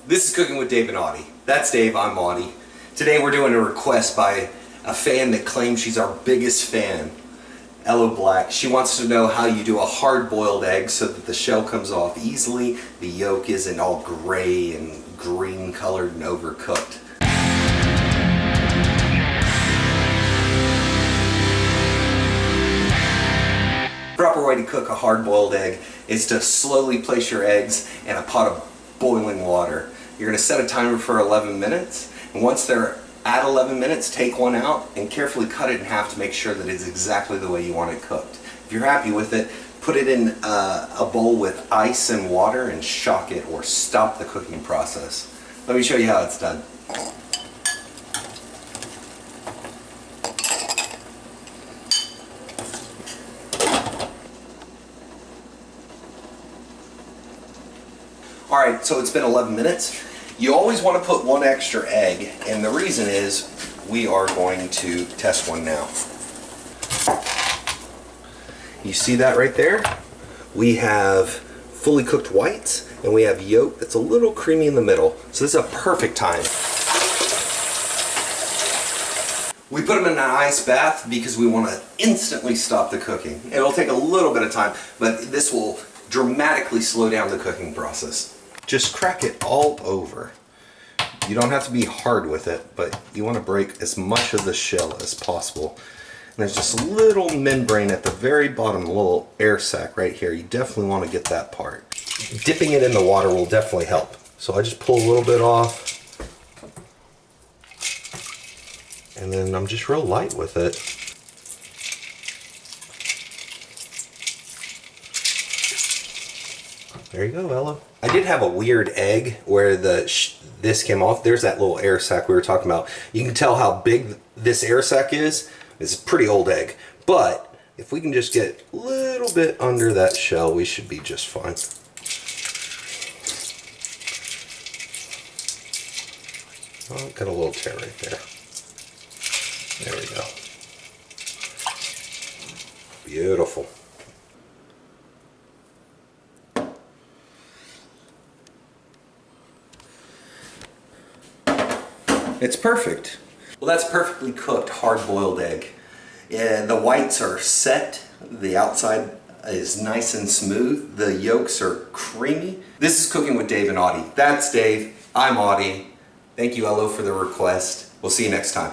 This is Cooking with Dave and Audie. That's Dave, I'm Audie. Today we're doing a request by a fan that claims she's our biggest fan, Ella Black. She wants to know how you do a hard-boiled egg so that the shell comes off easily, the yolk isn't all gray and green colored and overcooked. Proper way to cook a hard-boiled egg is to slowly place your eggs in a pot of boiling water. You're going to set a timer for 11 minutes, and once they're at 11 minutes, take one out and carefully cut it in half to make sure that it's exactly the way you want it cooked. If you're happy with it, put it in a bowl with ice and water and shock it or stop the cooking process. Let me show you how it's done. Alright, so it's been 11 minutes. You always want to put one extra egg, and the reason is we are going to test one now. You see that right there? We have fully cooked whites, and we have yolk that's a little creamy in the middle. So this is a perfect time. We put them in an ice bath because we want to instantly stop the cooking. It'll take a little bit of time, but this will dramatically slow down the cooking process. Just crack it all over. You don't have to be hard with it, but you want to break as much of the shell as possible. And there's just a little membrane at the very bottom, a little air sac right here. You definitely want to get that part. Dipping it in the water will definitely help. So I just pull a little bit off. And then I'm just real light with it. There you go, Ella. I did have a weird egg where this came off. There's that little air sac we were talking about. You can tell how big this air sac is. It's a pretty old egg. But if we can just get a little bit under that shell, we should be just fine. Oh, got a little tear right there. There we go. Beautiful. It's perfect. Well, that's perfectly cooked hard-boiled egg. The whites are set, the outside is nice and smooth, the yolks are creamy. This is Cooking with Dave and Audie. That's Dave, I'm Audie. Thank you, Ella, for the request. We'll see you next time.